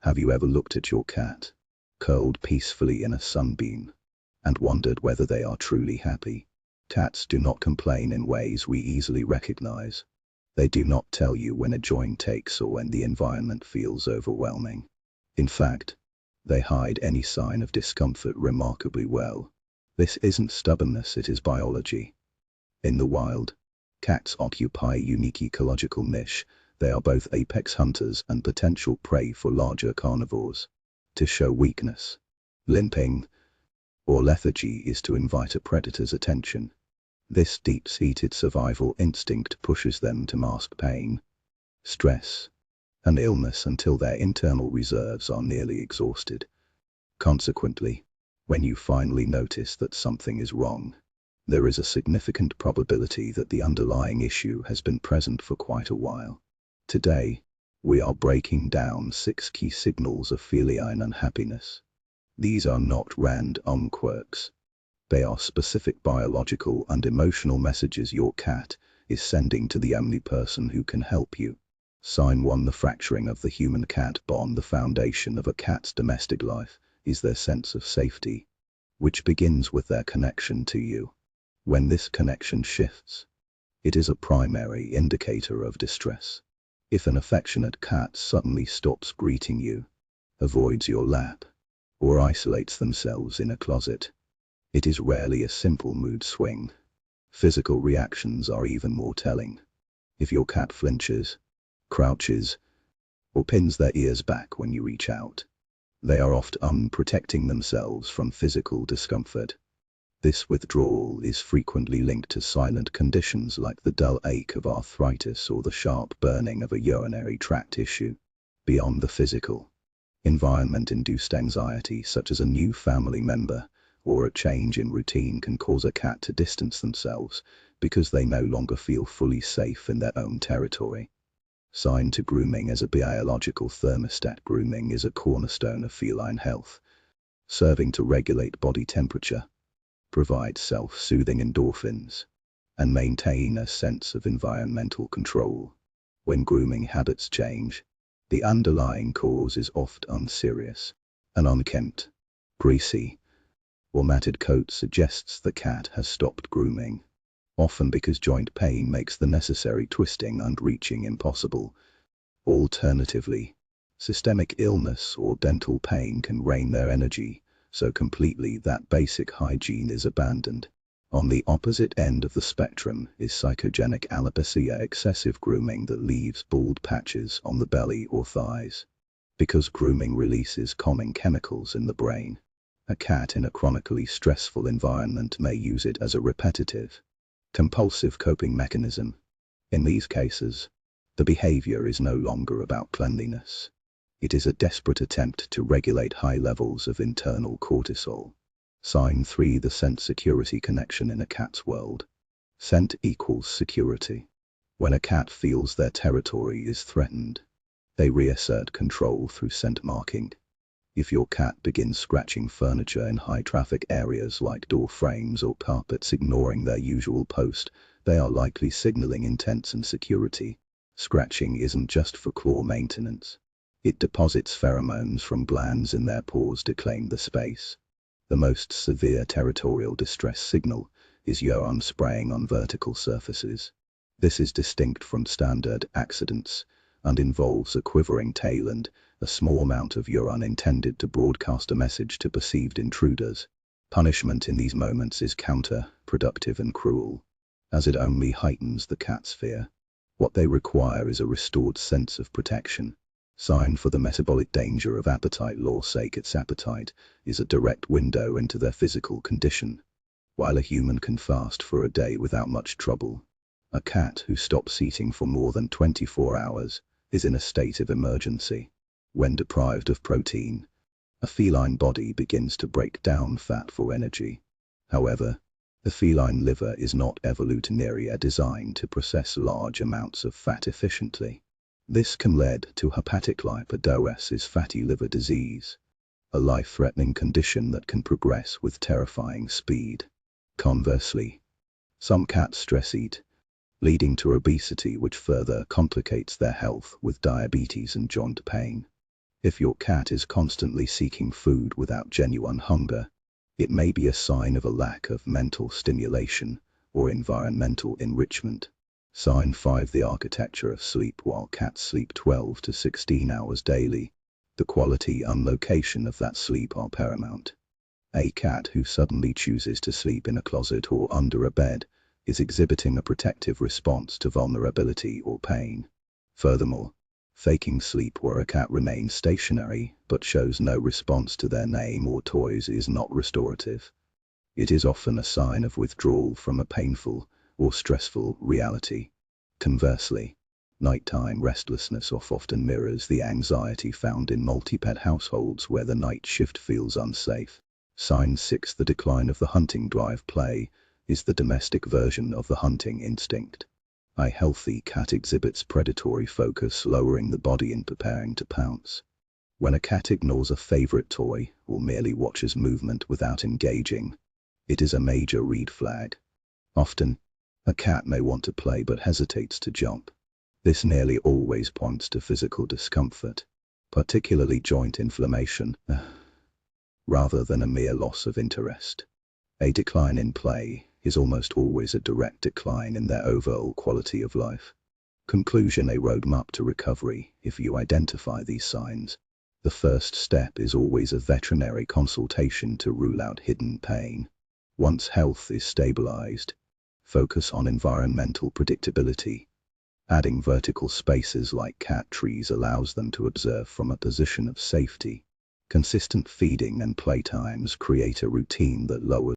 Have you ever looked at your cat, curled peacefully in a sunbeam, and wondered whether they are truly happy? Cats do not complain in ways we easily recognize. They do not tell you when a joint aches or when the environment feels overwhelming. In fact, they hide any sign of discomfort remarkably well. This isn't stubbornness, it is biology. In the wild, cats occupy a unique ecological niche. They are both apex hunters and potential prey for larger carnivores. To show weakness, limping, or lethargy is to invite a predator's attention. This deep-seated survival instinct pushes them to mask pain, stress, and illness until their internal reserves are nearly exhausted. Consequently, when you finally notice that something is wrong, there is a significant probability that the underlying issue has been present for quite a while. Today, we are breaking down 6 key signals of feline unhappiness. These are not random quirks. They are specific biological and emotional messages your cat is sending to the only person who can help you. Sign 1. The fracturing of the human-cat bond. The foundation of a cat's domestic life is their sense of safety, which begins with their connection to you. When this connection shifts, it is a primary indicator of distress. If an affectionate cat suddenly stops greeting you, avoids your lap, or isolates themselves in a closet, it is rarely a simple mood swing. Physical reactions are even more telling. If your cat flinches, crouches, or pins their ears back when you reach out, they are often protecting themselves from physical discomfort. This withdrawal is frequently linked to silent conditions like the dull ache of arthritis or the sharp burning of a urinary tract issue. Beyond the physical, environment-induced anxiety such as a new family member or a change in routine can cause a cat to distance themselves because they no longer feel fully safe in their own territory. Sign 2. Grooming as a biological thermostat. Grooming is a cornerstone of feline health, serving to regulate body temperature, provide self-soothing endorphins, and maintain a sense of environmental control. When grooming habits change, the underlying cause is often serious. An unkempt, greasy, or matted coat suggests the cat has stopped grooming, often because joint pain makes the necessary twisting and reaching impossible. Alternatively, systemic illness or dental pain can drain their energy so completely that basic hygiene is abandoned. On the opposite end of the spectrum is psychogenic alopecia, excessive grooming that leaves bald patches on the belly or thighs. Because grooming releases calming chemicals in the brain, a cat in a chronically stressful environment may use it as a repetitive, compulsive coping mechanism. In these cases, the behavior is no longer about cleanliness. It is a desperate attempt to regulate high levels of internal cortisol. Sign 3. The scent security connection in a cat's world. Scent equals security. When a cat feels their territory is threatened, they reassert control through scent marking. If your cat begins scratching furniture in high-traffic areas like door frames or carpets, ignoring their usual post, they are likely signaling intense insecurity. Scratching isn't just for claw maintenance. It deposits pheromones from glands in their paws to claim the space. The most severe territorial distress signal is urine spraying on vertical surfaces. This is distinct from standard accidents and involves a quivering tail and a small amount of urine intended to broadcast a message to perceived intruders. Punishment in these moments is counterproductive and cruel, as it only heightens the cat's fear. What they require is a restored sense of protection. Sign for the metabolic danger of appetite loss. Its appetite is a direct window into their physical condition. While a human can fast for a day without much trouble, a cat who stops eating for more than 24 hours is in a state of emergency. When deprived of protein, a feline body begins to break down fat for energy. However, the feline liver is not evolutionarily designed to process large amounts of fat efficiently. This can lead to hepatic lipidosis, fatty liver disease, a life-threatening condition that can progress with terrifying speed. Conversely, some cats stress eat, leading to obesity which further complicates their health with diabetes and joint pain. If your cat is constantly seeking food without genuine hunger, it may be a sign of a lack of mental stimulation or environmental enrichment. Sign 5. The architecture of sleep. While cats sleep 12 to 16 hours daily, the quality and location of that sleep are paramount. A cat who suddenly chooses to sleep in a closet or under a bed is exhibiting a protective response to vulnerability or pain. Furthermore, faking sleep where a cat remains stationary but shows no response to their name or toys is not restorative. It is often a sign of withdrawal from a painful or stressful reality. Conversely, nighttime restlessness often mirrors the anxiety found in multi-pet households where the night shift feels unsafe. Sign 6. The decline of the hunting drive. Play is the domestic version of the hunting instinct. A healthy cat exhibits predatory focus, lowering the body in preparing to pounce. When a cat ignores a favorite toy or merely watches movement without engaging, it is a major red flag. Often, a cat may want to play but hesitates to jump. This nearly always points to physical discomfort, particularly joint inflammation, rather than a mere loss of interest. A decline in play is almost always a direct decline in their overall quality of life. Conclusion: a roadmap to recovery. If you identify these signs, the first step is always a veterinary consultation to rule out hidden pain. Once health is stabilized, focus on environmental predictability. Adding vertical spaces like cat trees allows them to observe from a position of safety. Consistent feeding and playtimes create a routine that lowers